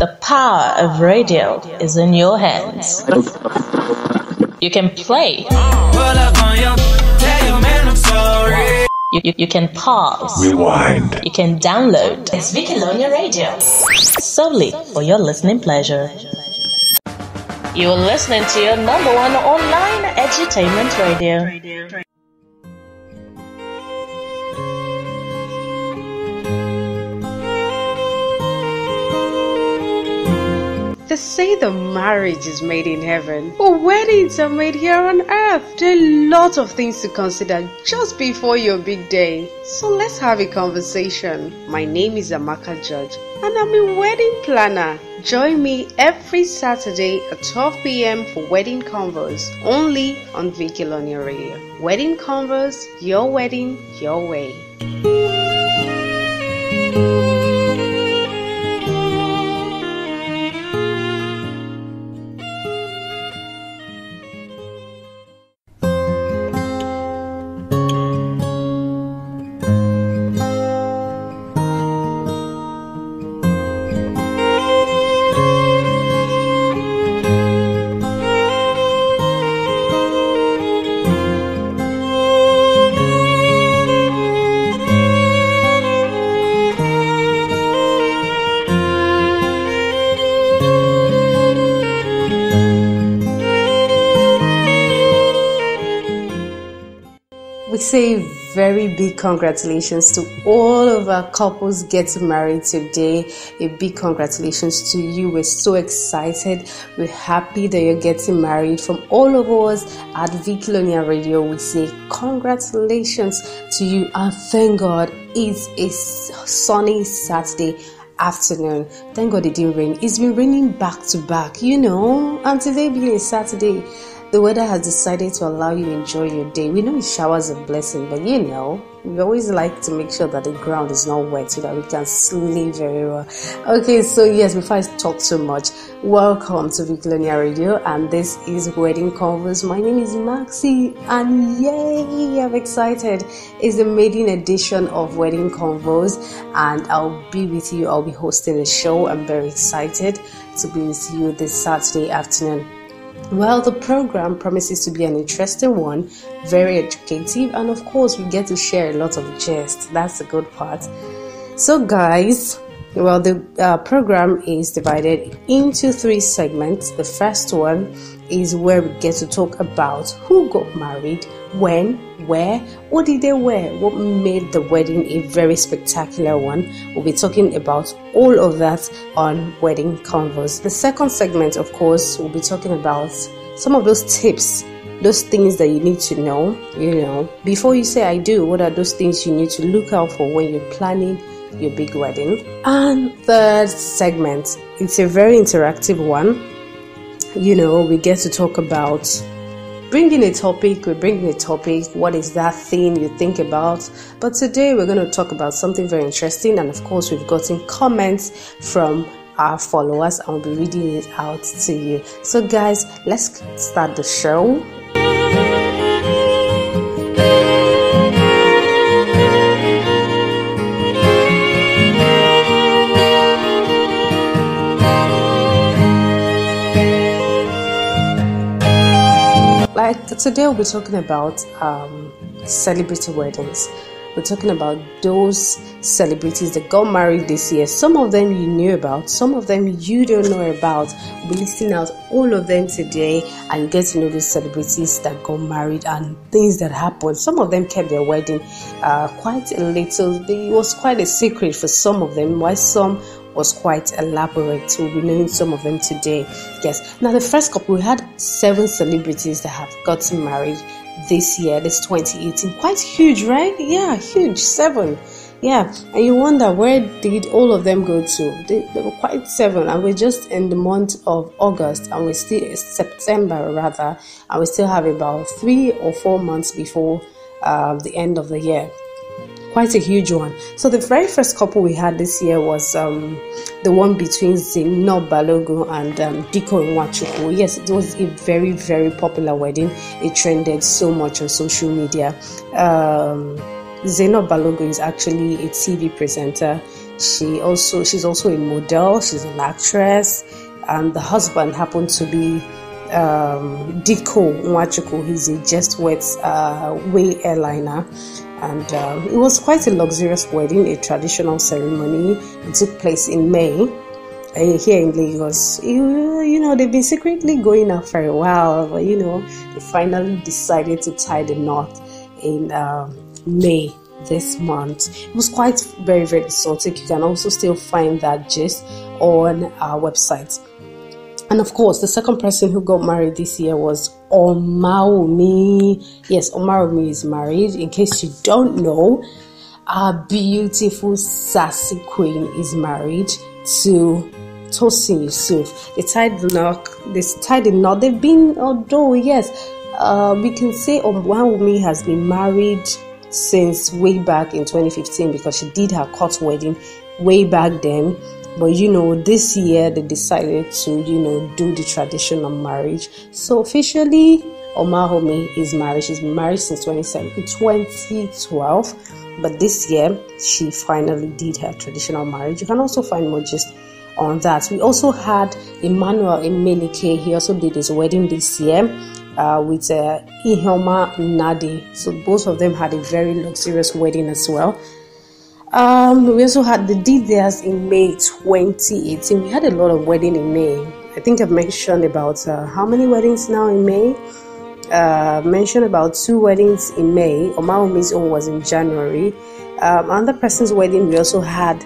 The power of radio is in your hands. You can play. You can pause. Rewind. You can download. It's Vicalonia Radio. Solely for your listening pleasure. You are listening to your number one online edutainment radio. They say the marriage is made in heaven, but weddings are made here on earth. There are a lot of things to consider just before your big day. So let's have a conversation. My name is Amaka Judge, and I'm a wedding planner. Join me every Saturday at 12 p.m. for Wedding CONVOS, only on Vicalonia Radio. Wedding CONVOS, your wedding, your way. We say very big congratulations to all of our couples getting married today. A big congratulations to you. We're so excited. We're happy that you're getting married. From all of us at Vicalonia Radio, we say congratulations to you and thank God it's a sunny Saturday afternoon. Thank God it didn't rain. It's been raining back to back, and today being a Saturday, the weather has decided to allow you to enjoy your day. We know it showers a blessing, but we always like to make sure that the ground is not wet so that we can sleep very well. Okay, so yes, before I talk too much, welcome to Vicalonia Radio, and this is Wedding CONVOS. My name is Maxi, and yay, I'm excited. It's the maiden edition of Wedding CONVOS, and I'll be with you. I'll be hosting the show. I'm very excited to be with you this Saturday afternoon. Well, the program promises to be an interesting one, very educative, and of course we get to share a lot of jest. That's the good part. So guys, well, the program is divided into 3 segments. The first one is where we get to talk about who got married, when, where, what did they wear, what made the wedding a very spectacular one. We'll be talking about all of that on Wedding CONVOS. The second segment, of course, we'll be talking about some of those tips, those things that you need to know, before you say I do. What are those things you need to look out for when you're planning your big wedding? And third segment, it's a very interactive one. We get to talk about bringing a topic. What is that thing you think about? But today we're going to talk about something very interesting, and of course we've gotten comments from our followers and we'll be reading it out to you. So guys, let's start the show. Today we'll be talking about celebrity weddings. We're talking about those celebrities that got married this year. Some of them you knew about, some of them you don't know about. We'll be listing out all of them today, and you get to know those celebrities that got married and things that happened. Some of them kept their wedding quite a little. It was quite a secret for some of them, while some was quite elaborate. We'll be knowing some of them today. Yes. Now, the first couple, we had 7 celebrities that have gotten married this year, this 2018. Quite huge, right? Yeah, huge. 7. Yeah. And you wonder, where did all of them go to? They were quite 7, and we're just in the month of August, and we're still September rather, and we still have about 3 or 4 months before the end of the year. Quite a huge one. So the very first couple we had this year was the one between Zainab Balogun and Diko Nwachukwu. Yes, it was a very, very popular wedding. It trended so much on social media. Zainab Balogun is actually a TV presenter. She's also a model. She's an actress, and the husband happened to be Diko Nwachukwu. He's a Just Wet way airliner, and it was quite a luxurious wedding, a traditional ceremony. It took place in May here in Lagos. You know, they've been secretly going out for a while, but you know, they finally decided to tie the knot in May this month. It was quite very, very exotic. You can also still find that gist on our website. And of course, the second person who got married this year was Omawumi. Yes, Omawumi is married. In case you don't know, our beautiful sassy queen is married to Tosin Yusuf. They tied the knot. They've been, although yes, we can say Omawumi has been married since way back in 2015 because she did her court wedding way back then. But you know, this year they decided to, you know, do the traditional marriage. So officially, Omawumi is married. She's been married since 2012. But this year, she finally did her traditional marriage. You can also find more gist on that. We also had Emmanuel Emenike. He also did his wedding this year with Ihoma Nadi. So both of them had a very luxurious wedding as well. We also had the theirs in May 2018. We had a lot of wedding in May. I think I've mentioned about how many weddings now in May? Mentioned about 2 weddings in May. Omawumi's own was in January. Another person's wedding we also had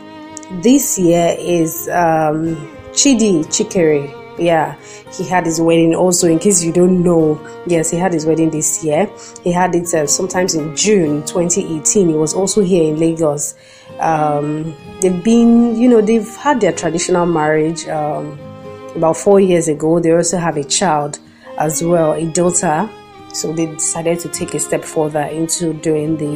this year is Chidi Chikere. Yeah, he had his wedding also, in case you don't know. Yes, he had his wedding this year. He had it sometimes in June 2018. He was also here in Lagos. They've been, you know, they've had their traditional marriage about 4 years ago. They also have a child as well, a daughter. So they decided to take a step further into doing the,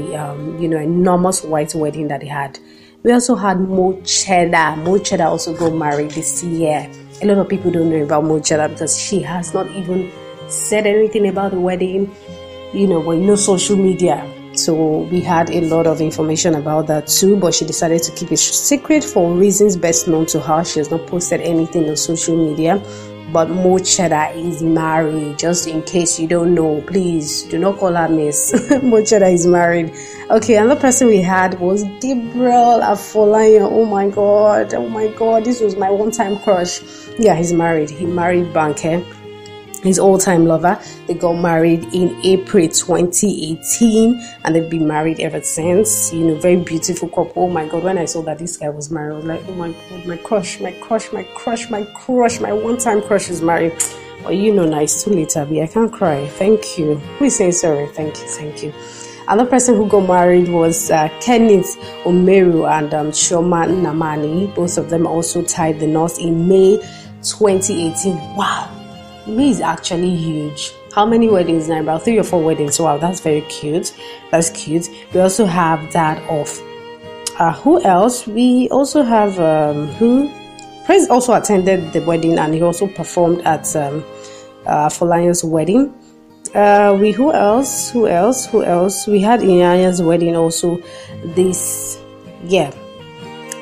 you know, enormous white wedding that they had. We also had Mo Cheddar. Mo Cheddar also got married this year. A lot of people don't know about Mo Cheddar because she has not even said anything about the wedding, you know, but no social media. So we had a lot of information about that too, but she decided to keep it secret for reasons best known to her. She has not posted anything on social media. But Mo Cheddar is married. Just in case you don't know, please do not call her Miss. Mo Cheddar is married. Okay, another person we had was Gabriel Afolayan. Oh my god, this was my one-time crush. Yeah, he's married. He married Banke, his all-time lover. They got married in April 2018 and they've been married ever since. You know, very beautiful couple. Oh my god, when I saw that this guy was married, I was like, oh my god, my crush, my one-time crush is married. But you know, nice too late, Abby. I can't cry. Thank you. Who is saying sorry? Thank you. Another person who got married was Kenneth Omeru and Shoma Namani. Both of them also tied the knot in May 2018. Wow. May is actually huge. How many weddings now? About 3 or 4 weddings. Wow, that's very cute. That's cute. We also have that of who else? We also have Prince also attended the wedding and he also performed at Folayan's wedding. Who else? We had Inyanya's wedding also this year.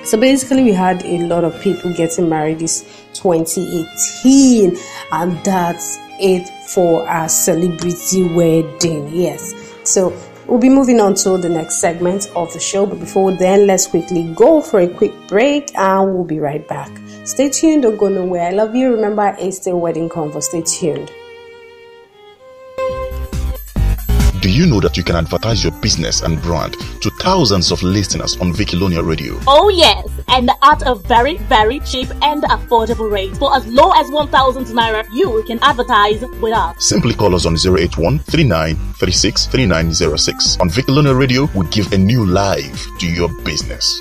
So basically, we had a lot of people getting married this 2018, and that's it for our celebrity wedding. Yes. So we'll be moving on to the next segment of the show, but before then, let's quickly go for a quick break, and we'll be right back. Stay tuned. Don't go nowhere. I love you. Remember, it's the wedding CONVOS. Stay tuned. Do you know that you can advertise your business and brand to thousands of listeners on Vikilonia Radio? Oh yes, and at a very, very cheap and affordable rate. For as low as 1,000 Naira, you can advertise with us. Simply call us on 081 39 36 3906. On Vikilonia Radio, we give a new life to your business.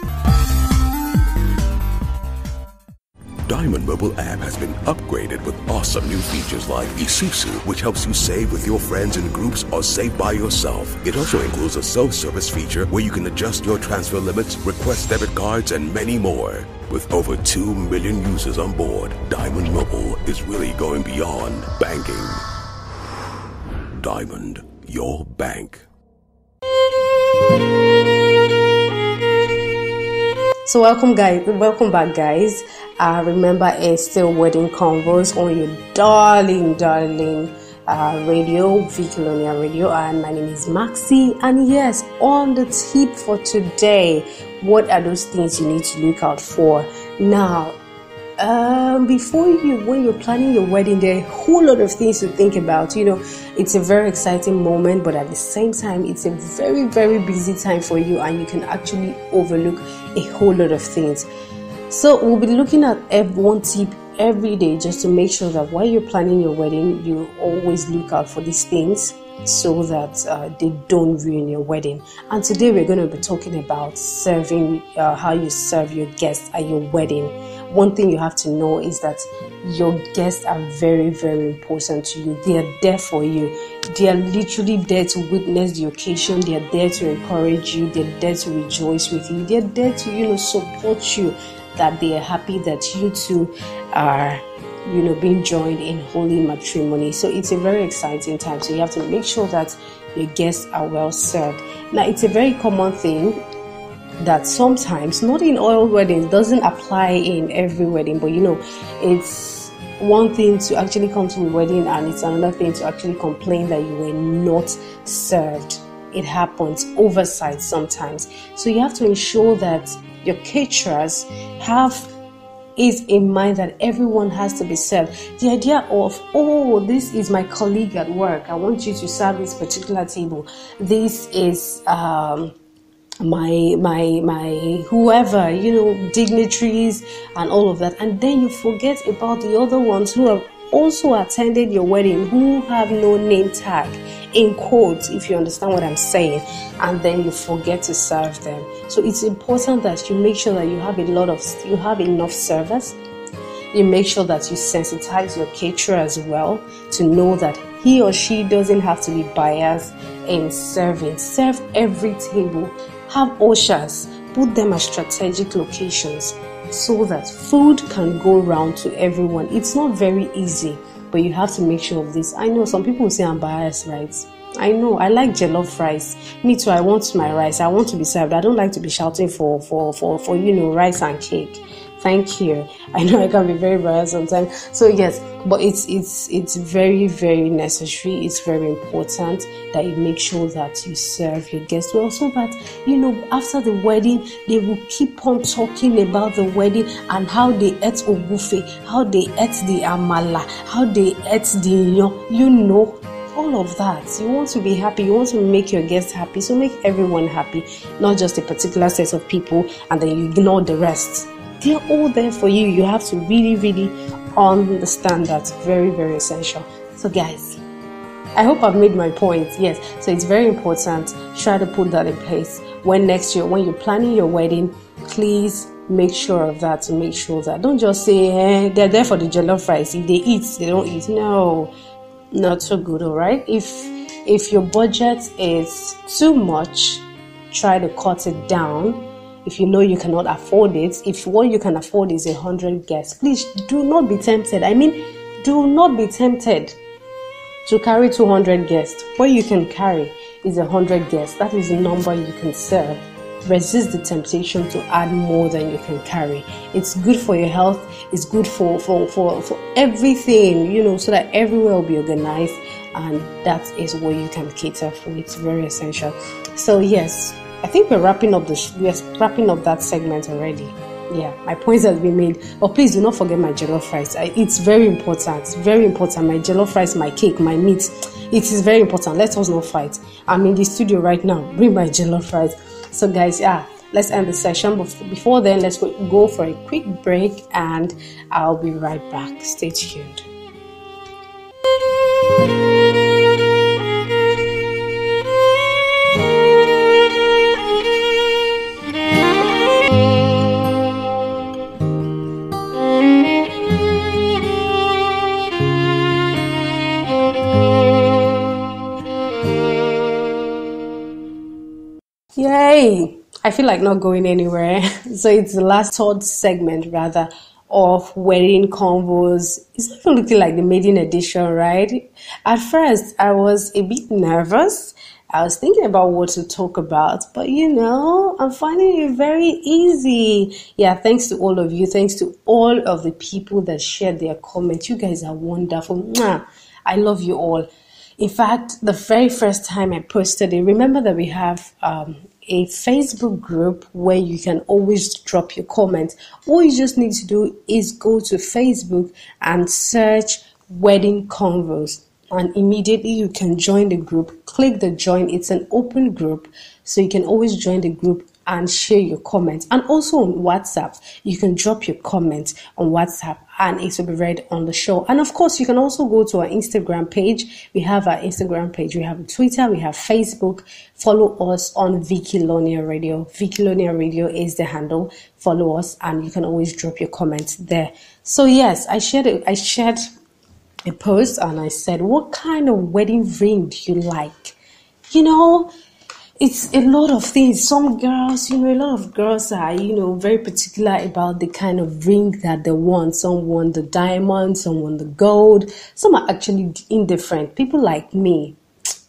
Diamond Mobile app has been upgraded with awesome new features like Isusu, which helps you save with your friends in groups or save by yourself. It also includes a self-service feature where you can adjust your transfer limits, request debit cards, and many more. With over 2 million users on board, Diamond Mobile is really going beyond banking. Diamond, your bank. So welcome back guys. Remember, it's still Wedding Convos on your darling radio, Vicolonia Radio, and my name is Maxi. And yes, on the tip for today, what are those things you need to look out for? Now, when you're planning your wedding, there are a whole lot of things to think about. It's a very exciting moment, but at the same time, it's a very, very busy time for you, and you can actually overlook a whole lot of things. So we'll be looking at one tip every day, just to make sure that while you're planning your wedding, you always look out for these things so that they don't ruin your wedding. And today we're going to be talking about serving, how you serve your guests at your wedding. One thing you have to know is that your guests are very, very important to you. They are there for you. They are literally there to witness the occasion. They are there to encourage you. They're there to rejoice with you. They're there to, support you, that they are happy that you two are, being joined in holy matrimony. So it's a very exciting time. So you have to make sure that your guests are well served. Now, it's a very common thing that sometimes, not in all weddings, doesn't apply in every wedding, but it's one thing to actually come to a wedding and it's another thing to actually complain that you were not served. It happens, oversight sometimes. So you have to ensure that your caterers have it in mind that everyone has to be served. The idea of, this is my colleague at work, I want you to serve this particular table. This is my whoever, dignitaries and all of that, and then you forget about the other ones who have also attended your wedding, who have no name tag, in quotes, if you understand what I'm saying, and then you forget to serve them. So it's important that you make sure that you have enough servers. You make sure that you sensitize your caterer as well to know that he or she doesn't have to be biased in serving. Serve every table. Have ushers, put them at strategic locations so that food can go round to everyone. It's not very easy, but you have to make sure of this. I know some people will say I'm biased, right? I know, I like jollof rice. Me too, I want my rice. I want to be served. I don't like to be shouting for rice and cake. Thank you. I know I can be very biased sometimes. So yes, but it's very, very necessary. It's very important that you make sure that you serve your guests well, so that after the wedding they will keep on talking about the wedding and how they ate ogufe, how they ate the amala, how they ate the all of that. You want to be happy. You want to make your guests happy. So make everyone happy, not just a particular set of people, and then you ignore the rest. They're all there for you. You have to really, really understand that. Very, very essential. So guys, I hope I've made my point. Yes, so it's very important. Try to put that in place. When next year, when you're planning your wedding, please make sure of that. To make sure that, don't just say they're there for the jollof rice. If they eat, they don't eat. No, not so good. All right. If your budget is too much, try to cut it down. If you know you cannot afford it, if what you can afford is 100 guests, please do not be tempted. Do not be tempted to carry 200 guests. What you can carry is 100 guests. That is the number you can serve. Resist the temptation to add more than you can carry. It's good for your health. It's good for everything, so that everywhere will be organized, and that is what you can cater for. It's very essential. So yes, I think we're wrapping up that segment already. Yeah, my points has been made. But please do not forget my jollof rice. It's very important. It's very important. My jollof rice, my cake, my meat. It is very important. Let us not fight. I'm in the studio right now. Bring my jollof rice. So guys, let's end the session. But before then, let's go for a quick break, and I'll be right back. Stay tuned. Yay! I feel like not going anywhere. So it's the last third segment, rather, of Wedding Convos. It's even looking like the maiden edition, right? At first, I was a bit nervous I was thinking about what to talk about, but I'm finding it very easy. Yeah, thanks to all of you. Thanks to all of the people that shared their comments. You guys are wonderful. Mwah. I love you all. In fact, the very first time I posted it, remember that we have a Facebook group where you can always drop your comments. All you just need to do is go to Facebook and search Wedding Convos, and immediately you can join the group. Click the join. It's an open group, so you can always join the group and share your comments. And also on WhatsApp, you can drop your comments on WhatsApp and it will be read on the show. And of course, you can also go to our Instagram page. We have our Instagram page, we have Twitter, we have Facebook. Follow us on Vicky Lonia Radio. Vicky Lonia Radio is the handle. Follow us and you can always drop your comments there. So yes, I shared a post and I said, what kind of wedding ring do you like? It's a lot of things. Some girls, a lot of girls are, very particular about the kind of ring that they want. Some want the diamond, some want the gold. Some are actually indifferent. People like me,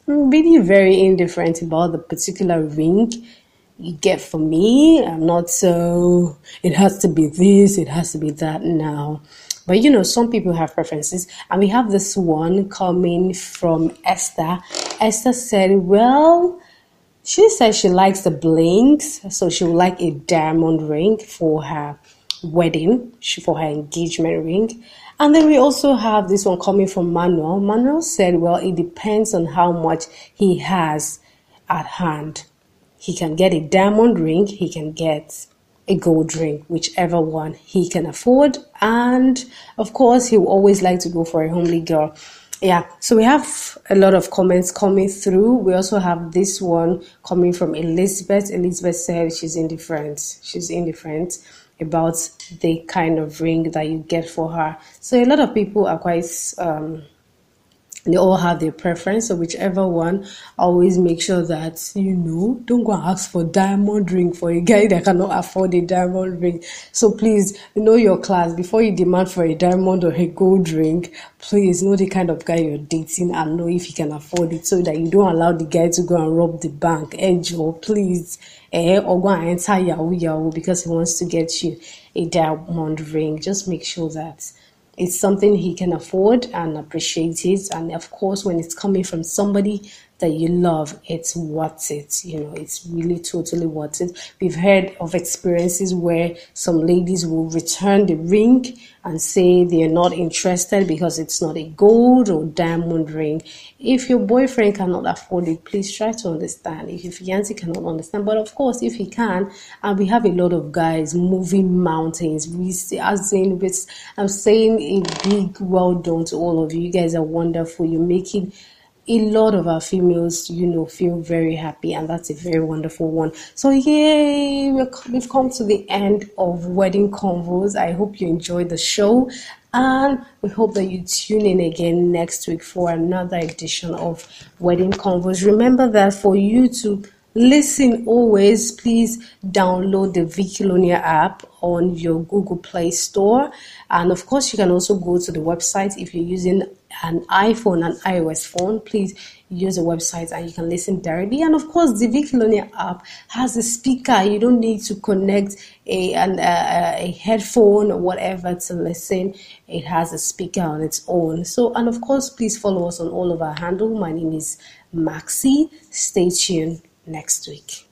I'm really very indifferent about the particular ring you get for me. I'm not so, it has to be this, it has to be that now. But some people have preferences, and we have this one coming from Esther. Esther said, she says she likes the blings, so she would like a diamond ring for her wedding, for her engagement ring. And then we also have this one coming from Manuel. Manuel said, it depends on how much he has at hand. He can get a diamond ring, he can get a gold ring, whichever one he can afford. And of course, he will always like to go for a homely girl. Yeah, so we have a lot of comments coming through. We also have this one coming from Elizabeth. Elizabeth said she's indifferent. She's indifferent about the kind of ring that you get for her. So a lot of people are quite they all have their preference, so whichever one, always make sure that don't go and ask for diamond ring for a guy that cannot afford a diamond ring. So please know your class before you demand for a diamond or a gold ring. Please know the kind of guy you're dating and know if he can afford it, so that you don't allow the guy to go and rob the bank. Joe, please, or go and enter Yahoo because he wants to get you a diamond ring. Just make sure that it's something he can afford and appreciate it. And of course, when it's coming from somebody that you love, it's worth it. It's really totally worth it. We've heard of experiences where some ladies will return the ring and say they're not interested because it's not a gold or diamond ring. If your boyfriend cannot afford it, please try to understand. If your fiancé cannot understand, but of course, if he can, and we have a lot of guys moving mountains. I'm saying a big well done to all of you. You guys are wonderful. You're making a lot of our females, feel very happy, and that's a very wonderful one. So yay, we've come to the end of Wedding Convos. I hope you enjoyed the show, and we hope that you tune in again next week for another edition of Wedding Convos. Remember that for you to listen always, please download the Vicky Lonia app on your Google Play Store. And of course, you can also go to the website if you're using an iPhone and iOS phone. Please use the website and you can listen directly. And of course, the Vicky Lonia app has a speaker. You don't need to connect a headphone or whatever to listen. It has a speaker on its own. So, and of course, please follow us on all of our handles. My name is Maxi. Stay tuned next week.